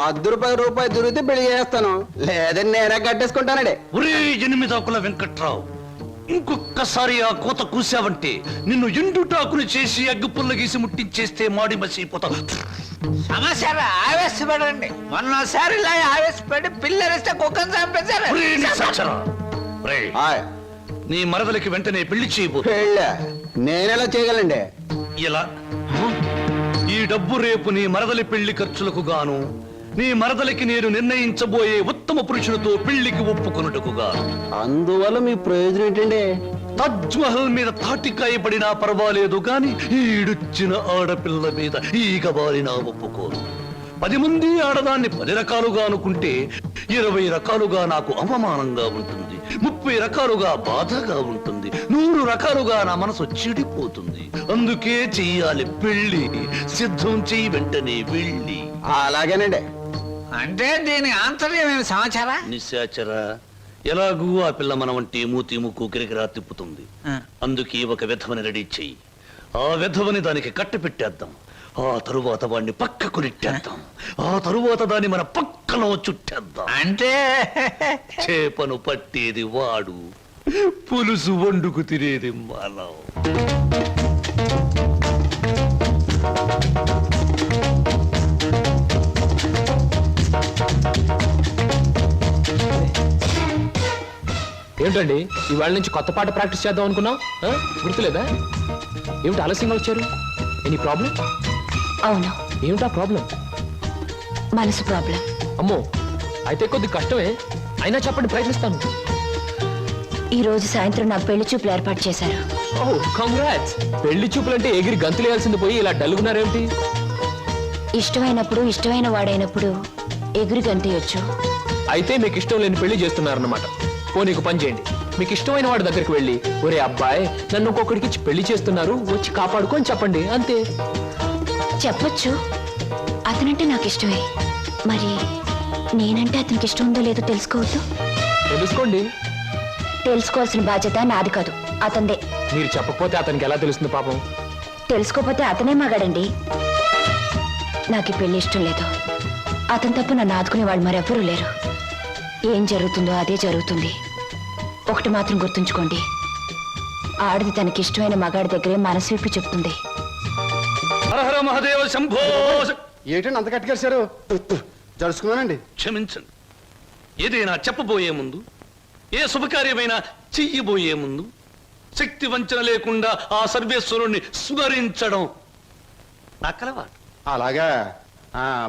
₹10 దొరికితే పెళ్లి చేస్తాను, లేదని నేనే కట్టేసుకుంటానండి. ఒరే 8 ఆకుల వెంకట్రావు, ఇంకొక్కసారి ఆ కోత కూసావంటే నిన్ను ఎండుటాకులు చేసి అగ్గిపుల్ల గీసి ముట్టించేస్తే మాడి మసిపోతావు. సమస్య ఆవేశపడండి. మొన్నసారి ఇలా ఆవేశపడి పిల్లరిస్తే కుక్కను చంపేశారు. ఒరే నిశాచరా, ఒరే, హాయ్. నీ మరదలికి వెంటనే పెళ్లి చేయబోతు. పెళ్ళా? నేనెలా చేయగలండి? ఇలా ఈ డబ్బు రేపు నీ మరదలి పెళ్లి ఖర్చులకు గాను నీ మరదలికి నేను నిర్ణయించబోయే ఉత్తమ పురుషునితో పెళ్లికి ఒప్పుకొనుటకుగా. అందువల్ల మీ ప్రయోజనం ఏంటండి? తాజ్ మహల్ మీద తాటికాయ పడినా పర్వాలేదు గాని ఈడుచ్చిన ఆడపిల్ల మీద ఈగ బారినా ఒప్పుకోను. 10 మంది ఆడదాన్ని 10 రకాలుగా అనుకుంటే 20 రకాలుగా నాకు అవమానంగా ఉంటుంది, 30 రకాలుగా బాధగా ఉంటుంది, 100 రకాలుగా నా మనసు చెడిపోతుంది. అందుకే చెయ్యాలి పెళ్లి. సిద్ధం చెయ్యి, వెంటనే వెళ్ళి. అలాగేనండి. అంటే దీని ఆంతర్యమైన సమాచారా? నిశాచరా, ఎలాగూ ఆ పిల్ల మన వంటి మూతి ముక్కు కిరికిరా తిప్పుతుంది. అందుకే ఒక విధవని రెడీ చెయ్యి. ఆ విధవని దానికి కట్ట పెట్టేద్దాం. ఆ తరువాత వాడిని పక్కకు నెట్టేద్దాం. ఆ తరువాత దాన్ని మన పక్కలో చుట్టేద్దాం. అంటే చేపను పట్టేది వాడు, పులుసు వండుకు తినేది మనం. ఏంటండి ఇవాళ నుంచి కొత్త పాట ప్రాక్టీస్ చేద్దాం అనుకున్నాం, గుర్తులేదా? ఏమిటి ఆలస్యంగా వచ్చారు? Any problem? అవును, ఏమిటా ప్రాబ్లం? మనసు ప్రాబ్లం. అమ్మో, అయితే కొద్ది కష్టమే, అయినా చెప్పండి, ప్రయత్నిస్తాను. ఈ రోజు సాయంత్రం నా పెళ్లి చూపులు ఏర్పాటు చేశారు. ఓ కంగ్రాట్స్. పెళ్లి చూపులంటే ఎగిరి గంతులేయాల్సింది పోయి ఇలా డల్గున్నారేమిటి? ఇష్టమైనప్పుడు ఇష్టమైన వాడైనప్పుడు ఎగురు గంతయొచ్చు. అయితే మీకు ఇష్టం లేని పెళ్లి చేస్తున్నారన్నమాట. పోనీకు పని చేయండి, మీకు ఇష్టమైన వాడి దగ్గరికి వెళ్ళి, ఒరే అబ్బాయి నన్ను ఒక్కొక్కడికి ఇచ్చి పెళ్లి చేస్తున్నారు, వచ్చి కాపాడుకొని చెప్పండి, అంతే. చెప్పొచ్చు, అతనంటే నాకు ఇష్టమే. మరి నేనంటే అతనికి ఇష్టం ఉందో లేదో తెలుసుకోవద్దు? తెలుసుకోండి. తెలుసుకోవాల్సిన బాధ్యత నాది కాదు, అతందే. మీరు చెప్పకపోతే అతనికి ఎలా తెలుస్తుంది పాపం? తెలుసుకోపోతే అతనే మగాడండి. నాకు ఈ పెళ్లి ఇష్టం లేదు. అతని తప్ప నన్ను ఆదుకునే వాళ్ళు మరెవ్వరూ లేరు. ఏం జరుగుతుందో అదే జరుగుతుంది. ఒకటి మాత్రం గుర్తుంచుకోండి, ఆడది తనకి ఇష్టమైన మగాడి దగ్గరే మనసు విప్పి చెప్తుంది. హరహర మహాదేవ శంభో. ఏంటండి అంత కట్టుకేశారు? జరుచుకున్నానండి. క్షమించండి. ఏదైనా చెప్పబోయే ముందు, ఏ శుభకార్యమైనా చెయ్యబోయే ముందు శక్తి వంచన లేకుండా ఆ సర్వేశ్వరుణ్ణి స్మరించడం నా కలవాటు. అలాగా.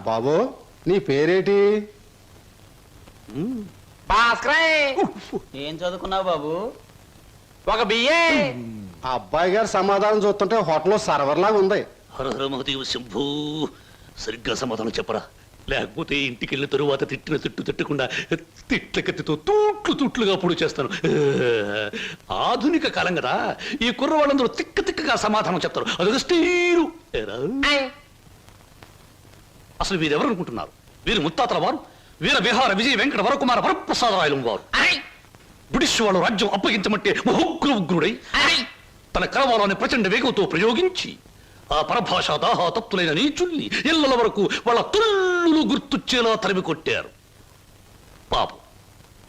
బాబు నీ పేరేటి? ఏం చదువుకున్నావు బాబు? ఒక బిఏ. ఆ అబ్బాయి గారు సమాధానం చూస్తుంటే హోటల్లో సర్వర్ లాగా ఉంది. హరహర మహాదేవ శంభూ. సరిగ్గా సమాధానం చెప్పరా, లేకపోతే ఇంటికి వెళ్ళిన తరువాత తిట్టిన తిట్టు తిట్టకుండా తిట్ల కత్తితో తూట్లుగా పొడి చేస్తాను. ఆధునిక కాలం కదా, ఈ కుర్రవాళ్ళందరూ తిక్కగా సమాధానం చెప్తారు. అదొక స్టీరు. అసలు వీరెవరు అనుకుంటున్నారు? వీరు ముత్తాతల వారు, వీర విహార విజయ వెంకట వరకుమార వరప్రసాదరాయలు వారు. బ్రిటిష్ వాళ్ళు రాజ్యం అప్పగించమంటే ఉగ్రుడై తన కరవాలని ప్రచండ వేగంతో ప్రయోగించి ఆ పరభాషా దాహా తత్తులైన నీచుల్ని ఇళ్ల వరకు వాళ్ళ తుల్లులు గుర్తుచ్చేలా తరిమి కొట్టారు. పాపం,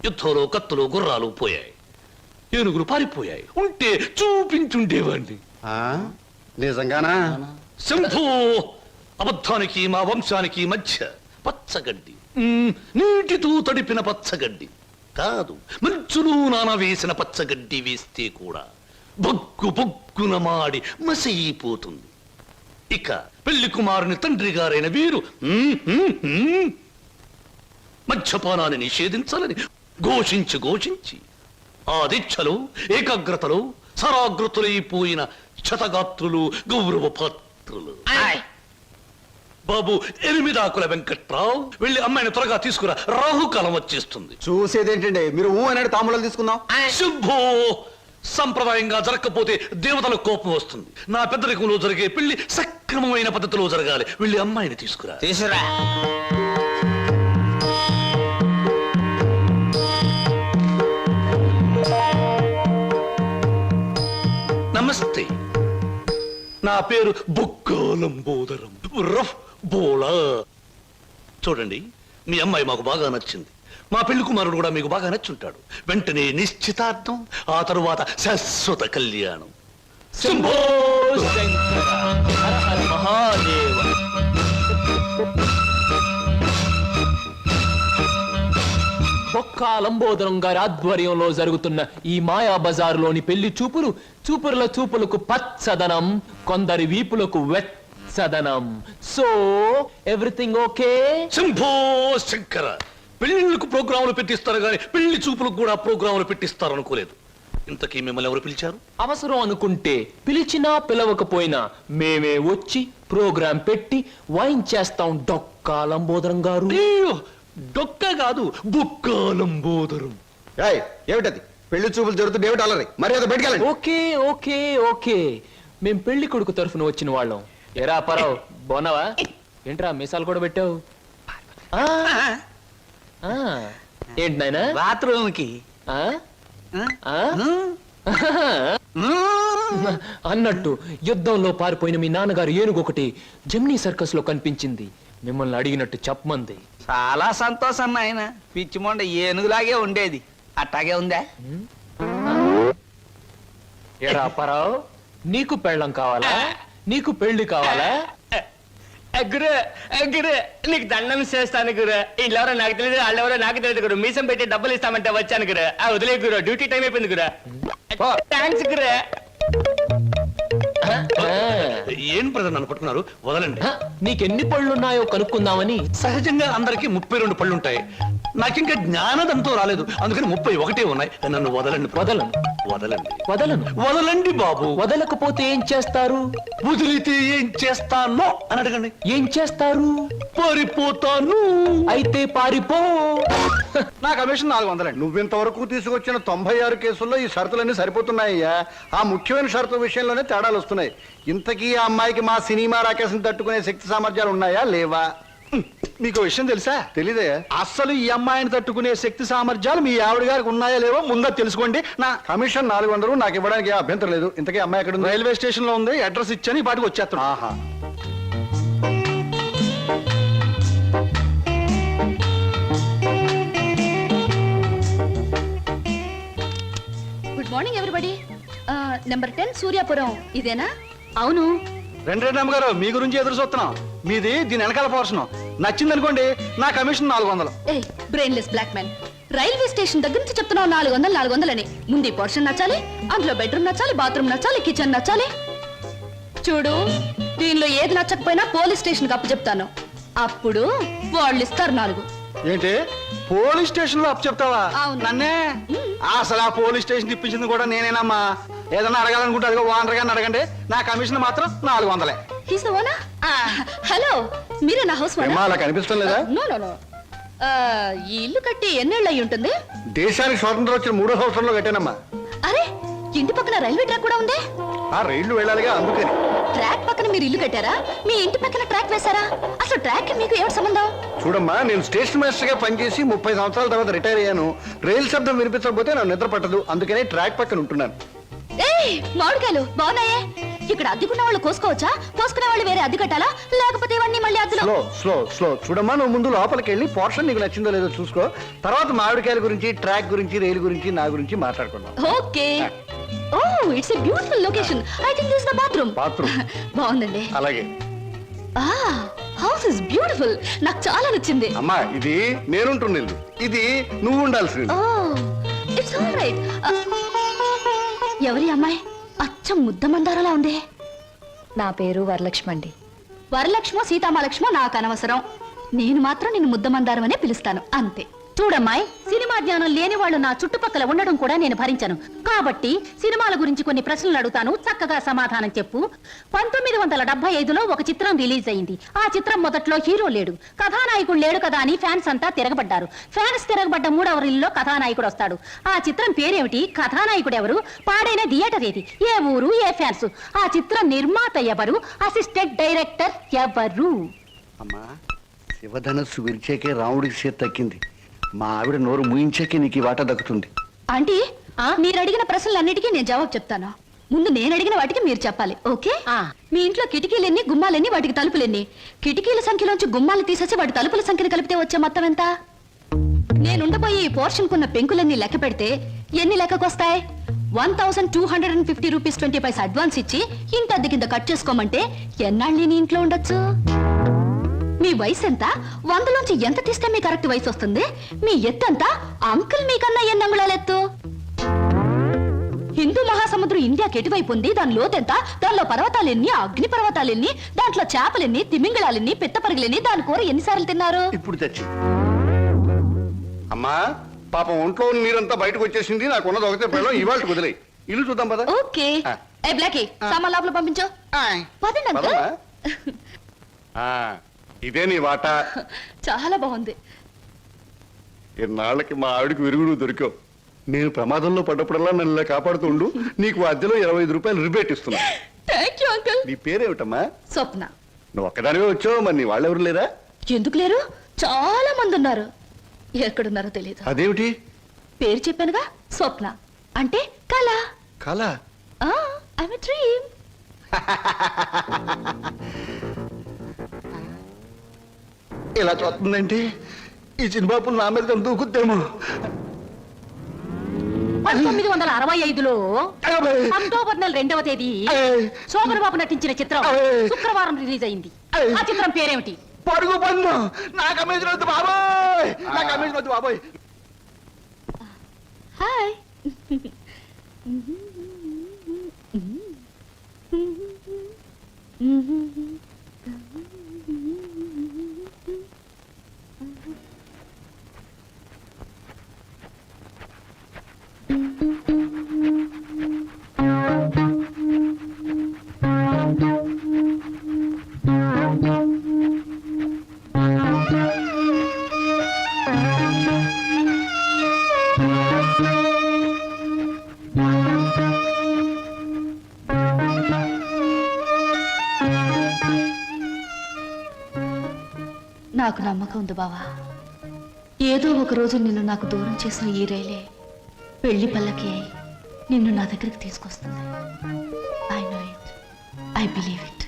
యుద్ధంలో కత్తులు గుర్రాలు పోయాయి, ఏనుగులు పారిపోయాయి. ఉంటే చూపించుండేవాణ్ణి. నిజంగానా? శంభూ. అబద్ధానికి మా వంశానికి మధ్య పచ్చగడ్డి, నీటితో తడిపిన పచ్చగడ్డి కాదు, మంచులు నానవేసిన పచ్చగడ్డి వేస్తే కూడా బొగ్గు బొగ్గున మాడి మసైపోతుంది. ఇక పెళ్లి కుమారుని తండ్రి గారైన వీరు మద్యపానాన్ని నిషేధించాలని ఘోషించి ఆ దీక్షలో ఏకాగ్రతలో సరాగ్రతులైపోయిన క్షతగాత్రులు, గౌరవ పాత్రులు. బాబు 8 ఆకుల వెంకట్రావు, వెళ్ళి అమ్మాయిని త్వరగా తీసుకురా, రాహుకాలం వచ్చేస్తుంది. చూసేదేంటండి, మీరు అన్నాడు తాములు తీసుకుందాం. శుభో. సంప్రదాయంగా జరగకపోతే దేవతలకు కోపం వస్తుంది. నా పెద్దరికంలో జరిగే పెళ్లి సక్రమమైన పద్ధతిలో జరగాలి. వెళ్ళి అమ్మాయిని తీసుకురా. నమస్తే, నా పేరు బొక్కాలంబోదరం రఫ్ బోళా. చూడండి, మీ అమ్మాయి మాకు బాగా నచ్చింది. మా పెళ్లి కుమారుడు కూడా మీకు బాగా నచ్చుంటాడు. వెంటనే నిశ్చితార్థం, ఆ తరువాత శాశ్వత కళ్యాణం. శంభో శంకర, హర హర మహాదేవ. బొక్కా లంబోదరం గారి ఆధ్వర్యంలో జరుగుతున్న ఈ మాయా బజారులోని పెళ్లి చూపులు, చూపుల చూపులకు పచ్చదనం, కొందరి వీపులకు సదనం. So everything okay? Shambho Shankara, పెళ్లిళ్ళకు ప్రోగ్రాములు పెట్టిస్తారు కానీ పెళ్లి చూపులకు కూడా ప్రోగ్రాములు పెట్టిస్తారు అనుకోలేదు. ఇంతకీ మిమ్మల్ని ఎవరు పిలిచారు? అవసరం అనుకుంటే పిలిచినా పిలవకపోయినా మేమే వచ్చి ప్రోగ్రాం పెట్టి వైన్ చేస్తాం. డొక్కాలంబోదరం గారు. అయ్యో, డొక్క కాదు, బుక్కాలంబోదరం. ఏమిటది? పెళ్లి చూపులు జరుగుతుంది, ఏమిటి అలరి? మర్యాద బయటకెళ్ళండి. ఓకే ఓకే ఓకే, మేం పెళ్లి కొడుకు తరఫున వచ్చిన వాళ్ళం. ఎరా పరావు, బాగున్నావా? ఏంట్రా మీసాలు కూడా పెట్టావు? ఆ, ఆ, ఏంటి నాయనా? బాత్రూమ్కి ఆ? ఆ? అన్నట్టు యుద్ధంలో పారిపోయిన మీ నాన్నగారు ఏనుగొకటి జమ్నీ సర్కస్ లో కనిపించింది. మిమ్మల్ని అడిగినట్టు చెప్పమంది. చాలా సంతోషం నాయన. పిచ్చి మొండ ఏనుగులాగే ఉండేది, అట్టాగే ఉందా? ఎరా పరావు, నీకు పెళ్ళం కావాలా? నీకు పెళ్లి కావాలా? గురు గురు, నీకు దండం చేస్తాను గురు. వీళ్ళెవరో నాకు తెలియదు, వాళ్ళెవరో నాకు తెలియదు గురు. మీసం పెట్టి డబ్బులు ఇస్తామంటే వచ్చాను గురు. వదిలే గురు, డ్యూటీ టైం అయిపోయింది గురు. థ్యాంక్స్ గురు. ఏం ప్రజలు అనుకుంటున్నారు? వదలండి. నీకెన్ని పళ్ళున్నాయో కనుక్కుందామని. సహజంగా అందరికి 32 పళ్ళుంటాయి. నాకింకా జ్ఞానదంతో రాలేదు, అందుకని 31 ఉన్నాయి. నన్ను వదలండి. వదలను. వదలండి. వదలను. వదలండి బాబు. వదలకపోతే ఏం చేస్తారు? వదిలితే ఏం చేస్తానో అని అడగండి. ఏం చేస్తారు? పారిపోతాను. అయితే పారిపో. నా కమిషన్ 400. నువ్వింతవరకు తీసుకొచ్చిన 96 కేసుల్లో ఈ షరతులన్నీ సరిపోతున్నాయ్యా. ఆ ముఖ్యమైన షరతుల విషయంలోనే తేడాలు వస్తున్నాయి. ఇంతకీ ఆ అమ్మాయికి మా సినిమా రాకేశం తట్టుకునే శక్తి సామర్థ్యాలు ఉన్నాయా లేవా? మీకు విషయం తెలుసా? తెలీదే. అస్సలు ఈ అమ్మాయిని తట్టుకునే శక్తి సామర్థ్యాలు మీ ఆవిడ గారికి ఉన్నాయా లేవో ముందా తెలుసుకోండి. నా కమిషన్ 400 నాకు ఇవ్వడానికి ఏ అభ్యంతరం లేదు. ఇంతకీ అమ్మాయి ఎక్కడ ఉంది? రైల్వే స్టేషన్ లో ఉంది, అడ్రస్ ఇచ్చాను, ఈ పాటికి వచ్చేస్తాను. ఆహా. Good morning everybody. Number 10 Suryapuram ఇదేనా? అవును. రెండు అమ్మగారు, మీ గురించి ఎదురు చూస్తున్నాం. మీది దీని వెనకాల పోర్షన్ నచ్చింది అనుకోండి, నా కమిషన్ 400. ఏ brainless black man, railway station దగ్గర నుంచి చెప్తున్నావు 400 అని. ముందు ఈ పోర్షన్ నచ్చాలి, అందులో బెడ్రూమ్ నచ్చాలి, బాత్రూమ్ నచ్చాలి, కిచెన్ నచ్చాలి. చూడు, దీనిలో ఏది నచ్చకపోయినా పోలీస్ స్టేషన్ కి అప్పు చెప్తాను. అప్పుడు వాళ్ళు ఇస్తారు 4. ఏంటి పోలీస్ స్టేషన్ లో అప్పు చెప్తావా? అవును. నన్నే? అసలు ఆ పోలీస్ స్టేషన్ ఇప్పించింది కూడా నేనేనమ్మా. ఏదన్నా అడగాలనుకుంటే అదిగో ఓనర్ గారిని అడగండి. నా కమిషన్ మాత్రం 400. He's the owner. హలో, మీరే నా హౌస్ ఏమ్మా, అలా కనిపిస్తాం లేదా? No no no. ఈ ఇల్లు కట్టి ఎన్నేళ్ళు అయి ఉంటుంది? దేశానికి స్వాతంత్రం వచ్చిన 3వ సంవత్సరంలో కట్టానమ్మా. అరే, ఇంటి పక్కన రైల్వే ట్రాక్ కూడా ఉంది. ఆ రైళ్లు వెళ్ళాలిగా, అందుకని. ట్రాక్ పక్కన మీరు ఇల్లు కట్టారా? మీ ఇంటి పక్కన ట్రాక్ వేశారా? అసలు ట్రాక్ కి మీకు ఏమిటి సంబంధం? చూడమ్మా, నేను స్టేషన్ మాస్టర్ గా పనిచేసి 30 సంవత్సరాల తర్వాత రిటైర్ అయ్యాను. రైలు శబ్దం వినిపించకపోతే నాకు నిద్ర పట్టదు, అందుకనే ట్రాక్ పక్కన ఉంటున్నాను. ఏయ్, మామిడికాయలు బాగున్నాయే. ఇక్కడ అద్దెకున్న వాళ్ళు కోసుకోవచ్చా? కోసుకునే వాళ్ళు వేరే అద్దె కట్టాలా? లేకపోతే ఇవన్నీ మళ్ళీ అద్దెలో? Slow slow slow. చూడమ్మా, నువ్వు ముందు లోపలికి వెళ్ళి పోర్షన్ నీకు నచ్చిందో లేదో చూసుకో. తర్వాత మామిడికాయల గురించి, ట్రాక్ గురించి, రైలు గురించి, నా గురించి మాట్లాడుకుందాం. Okay. Oh, it's a beautiful location. I think this the bathroom. Bathroom బాగుందండి. అలాగే. House is beautiful. నాకు చాలా నచ్చింది. అమ్మా, ఇది నేనుంటున్న ఇల్లు, ఇది నువ్వు ఉండాల్సింది. ఓ, ఇట్స్ ఆల్ రైట్. ఎవరి అమ్మాయి? అచ్చం ముద్ద మందారలా ఉంది. నా పేరు వరలక్ష్మి అండి. వరలక్ష్మో సీతామలక్ష్మో నాకు అనవసరం. నేను మాత్రం నిన్ను ముద్దమందారం అనే పిలుస్తాను, అంతే. చూడమ్మాయి, సినిమా జ్ఞానం లేని వాళ్ళు నా చుట్టుపక్కల ఉండడం కూడా నేను భరించను. కాబట్టి సినిమాల గురించి కొన్ని ప్రశ్నలు అడుగుతాను, చక్కగా సమాధానం చెప్పు. 1975లో ఒక చిత్రం రిలీజ్ అయింది. ఆ చిత్రం మొదట్లో హీరో లేడు, కథానాయకుడు లేడు కదా అని ఫ్యాన్స్ అంతా తిరగబడ్డారు. ఫ్యాన్స్ తిరగబడ్డ 3వ రీల్లో కథానాయకుడు వస్తాడు. ఆ చిత్రం పేరేమిటి? కథానాయకుడు ఎవరు? పాడైన థియేటర్ ఏది? ఏ ఊరు? ఏ ఫ్యాన్స్? ఆ చిత్రం నిర్మాత ఎవరు? అసిస్టెంట్ డైరెక్టర్ ఎవరు? అమ్మా, శివధనస్సు విరిచాకే రాముడికి చేతి తక్కింది. మా ఆవిడ నోరు ముయించాకే నీకు ఈ వాటా దక్కుతుంది. ఆంటీ, మీరు అడిగిన ప్రశ్నలన్నిటికీ నేను జవాబు చెప్తాను. ముందు నేను అడిగిన వాటికి మీరు చెప్పాలి, ఓకే? మీ ఇంట్లో కిటికీలెన్ని, గుమ్మాలెన్ని, వాటికి తలుపులెన్ని? కిటికీల సంఖ్యలోంచి గుమ్మాలు తీసేసి వాటి తలుపుల సంఖ్యను కలిపితే వచ్చే మొత్తం ఎంత? నేనుండబోయే ఈ పోర్షన్ కున్న పెంకులన్నీ లెక్క పెడితే ఎన్ని లెక్కకొస్తాయి? 1250 రూపీస్ 20 పైసా అడ్వాన్స్ ఇచ్చి ఇంత అద్దె కింద కట్ చేసుకోమంటే ఎన్నాళ్ళు నీ ఇంట్లో ఉండొచ్చు? మీ వయసు ఎంత? 100లోంచి ఎంత తీస్తే మీ కరెక్ట్ వయసు వస్తుంది? మీ ఎత్తు ఎంత? అంకుల్ మీకన్నా ఎన్ని అంగుళాలు ఎత్తు? హిందూ మహాసముద్రం ఇండియాకి ఎటువైపు ఉంది, దాని లోతెంత, దానిలో పర్వతాలెన్ని, అగ్ని పర్వతాలెన్ని, దాంట్లో చేపలెన్ని, తిమింగళాలెన్ని, పిత్తపరిగలెన్ని, దాని కూర ఎన్నిసార్లు తిన్నారు? ఇప్పుడు తెచ్చి అమ్మా పాపం ఒంట్లో ఉన్న నీరంతా బయటకు వచ్చేసింది. నాకు ఉన్నది ఒకటే పిల్లలు ఇవాళ కుదిలే. ఇల్లు చూద్దాం పద. ఓకే. ఆ. ఏ బ్లాకీ, సామాన్ లోపల పంపించు. పదండి అంకుల్. పదమ్మా. ఇదే నీ వాట. చాలా బాగుంది. ఇన్నాళ్ళకి మా ఆవిడకి విరుగుడు దొరికావు. నేను ప్రమాదంలో పడ్డప్పుడల్లా నన్ను ఇలా కాపాడుతుండు. నీకు అద్దెలో 25 రూపాయలు రిబేట్ ఇస్తున్నా. Thank you uncle. నీ పేరేమిటమ్మా? స్వప్న. నువ్వు ఒక్కదానివే వచ్చావు, మరి నీ వాళ్ళెవరు లేరా? ఎందుకు లేరు? చాలా మంది ఉన్నారు. ఎక్కడున్నారో తెలియదు. అదేమిటి? పేరు చెప్పానుగా, స్వప్న అంటే కళ. కళ? I'm a dream. ఇలా చూస్తుందంటే ఈ చిన్నబాబు నా మీద దూకుద్దేమో. 1965లో అక్టోబర్ నెల 2వ తేదీ శోభన్ బాబు నటించిన చిత్రం శుక్రవారం రిలీజ్ అయింది. ఆ చిత్రం పేరేమిటి? పరుగు పన్ను. నాకు అమేజన్ వద్దు బాబోయ్, నాకు అమేజన్ వద్దు బాబోయ్. హాయ్. నాకు నమ్మకం ఉంది బావా. ఏదో ఒక రోజు నిన్ను నాకు దూరం చేసిన ఈ రైలే పెళ్లి పల్లకి అయి నిన్ను నా దగ్గరికి తీసుకొస్తుంది. I know it, I believe it.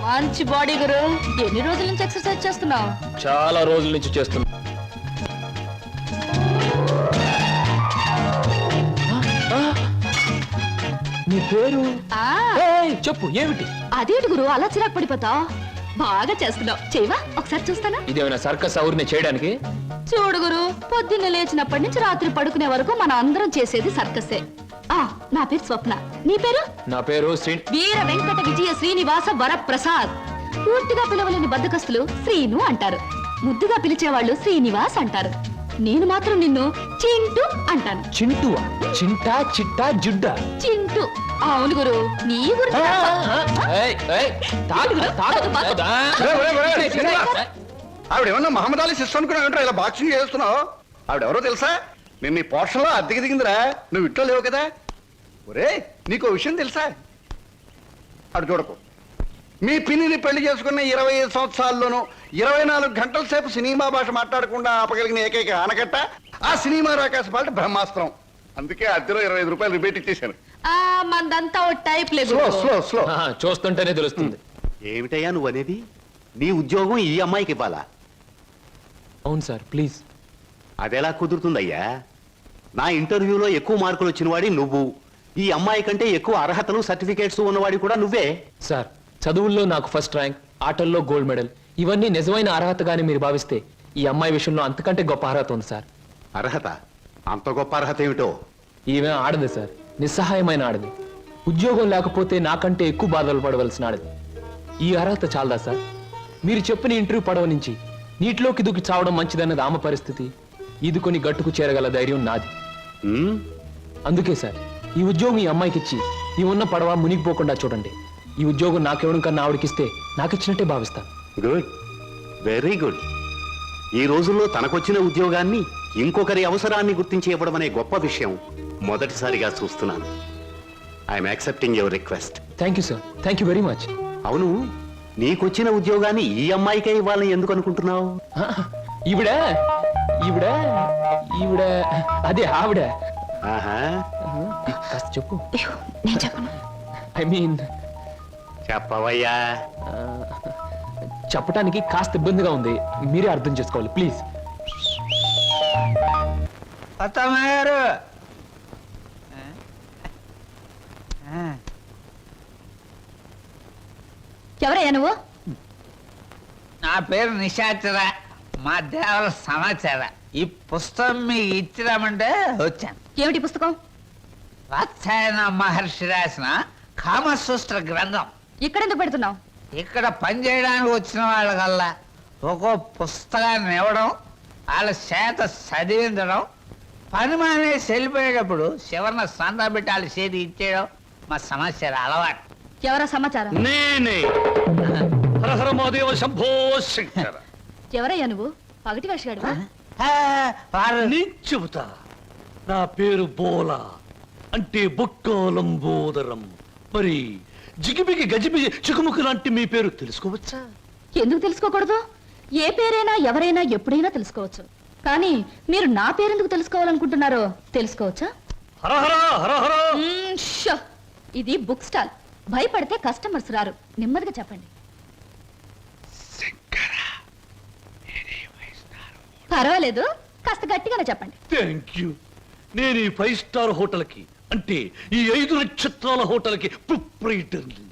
మంచి బాడీ గురు. ఎన్ని రోజుల నుంచి ఎక్సర్సైజ్ చేస్తున్నావు? చాలా రోజుల నుంచి చేస్తున్నా. నీ పేరు? ఏయ్, చెప్పు ఏమిటి? అదేంటి గురు అలా చిరాకు పడిపోతావు? బాగా చేస్తున్నావు. చేయవా ఒకసారి చూస్తానా? ఇదేమైనా సర్కస్ అవురిని చేయడానికి? చూడు గురు, పొద్దున్న లేచినప్పటి నుంచి రాత్రి పడుకునే వరకు మనం అందరం చేసేది సర్కసే. నా పేరు స్వప్న. నీ పేరు? నా పేరు వీర వెంకట విజయ శ్రీనివాస వరప్రసాద్. పూర్తిగా పిలవలేని బద్దకస్తులు శ్రీను అంటారు, ముద్దుగా పిలిచేవాళ్ళు శ్రీనివాస్ అంటారు. నేను మాత్రం నిన్ను చింటూ అంటాను. చింటువా? చింటా, చిట్టా, జుడ్డా? చింటూ. అవును గురు, నీ గురించి ఆవిడేమన్నా మహమ్మద్ అలీ సిస్టర్ అనుకున్నావు? ఇలా బాక్సింగ్ చేస్తున్నావు. ఆవిడెవరో తెలుసా? నేను నీ పోర్షన్లో అద్దెకి దిగిందిరా. నువ్వు ఇట్లో లేవు కదా. ఒరే నీకు విషయం తెలుసా? అటు చూడకు. మీ పిన్నిని పెళ్లి చేసుకున్న 25 సంవత్సరాల్లోనూ 24 గంటల సేపు సినిమా భాష మాట్లాడకుండా ఆపగలిగిన ఏకైక ఆనకట్ట ఆ సినిమా రాకాశ పాట బ్రహ్మాస్త్రం. అందుకే అద్దెలో 25 రూపాయలు రిబేట్ ఇచ్చేశాను. మందంతా ఓ టైప్ లేదు. Slow slow slow. చూస్తుంటేనే తెలుస్తుంది. ఏమిటయ్యా నువ్వు అనేది? నీ ఉద్యోగం ఈ అమ్మాయికి ఇవ్వాలా? అవును సార్, ప్లీజ్. అదెలా కుదురుతుందయ్యా? నా ఇంటర్వ్యూలో ఎక్కువ మార్కులు వచ్చిన వాడి నువ్వు, ఈ అమ్మాయి కంటే ఎక్కువ అర్హతలు సర్టిఫికేట్స్ ఉన్నవాడి కూడా నువ్వే. సార్, చదువుల్లో నాకు ఫస్ట్ ర్యాంక్, ఆటల్లో గోల్డ్ మెడల్, ఇవన్నీ నిజమైన అర్హతగానే మీరు భావిస్తే ఈ అమ్మాయి విషయంలో అంతకంటే గొప్ప అర్హత ఉంది సార్. అర్హత? అంత గొప్ప అర్హత ఏమిటో? ఈమె ఆడదు సార్, నిస్సహాయమైన ఆడది. ఉద్యోగం లేకపోతే నాకంటే ఎక్కువ బాధలు పడవలసిన ఆడది. ఈ అర్హత చాలదా సార్? మీరు చెప్పిన ఇంటర్వ్యూ పడవ నుంచి నీటిలోకి దూకి చావడం మంచిదన్నది ఆమె పరిస్థితి. ఈదుకొని గట్టుకు చేరగల ధైర్యం నాది. అందుకే సార్, ఈ ఉద్యోగం ఈ అమ్మాయికి ఇచ్చి ఈ ఉన్న పడవ మునిగిపోకుండా చూడండి. ఈ ఉద్యోగం నాకెవడం కన్నా ఆవిడకిస్తే నాకిచ్చినట్టే భావిస్తా. Good, very good. ఈ రోజుల్లో తనకొచ్చిన ఉద్యోగాన్ని ఇంకొకరి అవసరాన్ని గుర్తించి ఇవ్వడం అనే గొప్ప విషయం మొదటిసారిగా చూస్తున్నాను. I'm accepting your request. Thank you sir, thank you very much. అవును, నీకొచ్చిన ఉద్యోగాన్ని ఈ అమ్మాయికే ఇవ్వాలని ఎందుకు అనుకుంటున్నావు? ఈవిడ ఈవిడ ఈవిడ అదే ఆవిడ. ఆహా, కాస్త చెప్పు. నేను చెప్పను. ఐ మీన్ చెప్పవయ్యా. చెప్పడానికి కాస్త ఇబ్బందిగా ఉంది, మీరే అర్థం చేసుకోవాలి ప్లీజ్. అత్తమ్మారు ఎవరయ్యా నువ్వు? నా పేరు నిశాచర, మా దేవర సమాచార. ఈ పుస్తకం మీకు ఇచ్చిరామంటే వచ్చాను. ఏమిటి పుస్తకం? వాత్సాయన మహర్షి రాసిన కామసూత్ర గ్రంథం. ఇక్కడెందుకు పెడుతున్నావు? ఇక్కడ పనిచేయడానికి వచ్చిన వాళ్ళకల్లా ఒక్కో పుస్తకాన్ని ఇవ్వడం, వాళ్ళ చేత చదివించడం, పని మానేసి వెళ్ళిపోయేటప్పుడు చివరిన సందా పెట్టి వాళ్ళ చేతి ఇచ్చేయడం మా సమాచారం అలవాటు. ఎవరా సమాచారం? నేనే హరహర మహాదేవ శంభో శంకర. ఎవరయ్యా నువ్వు? పగటి వేషగాడు. వారు నేను చెబుతా. నా పేరు బోలా, అంటే బొక్కోలంబోదరం. మరి జిగిబిగి గజిబిగి చికుముకు లాంటి మీ పేరు తెలుసుకోవచ్చా? ఎందుకు తెలుసుకోకూడదు? ఏ పేరైనా ఎవరైనా ఎప్పుడైనా తెలుసుకోవచ్చు. కానీ మీరు నా పేరెందుకు తెలుసుకోవాలనుకుంటున్నారో తెలుసుకోవచ్చా? హరహర హరహర. షో! ఇది బుక్ స్టాల్. భయపడితే కస్టమర్స్ రారు. నెమ్మదిగా చెప్పండి. పర్వాలేదు, కాస్త గట్టిగానే చెప్పండి. Thank you. నేను ఈ 5 స్టార్ హోటల్కి, అంటే ఈ 5 నక్షత్రాల హోటల్కి ప్రొప్రైటర్ని.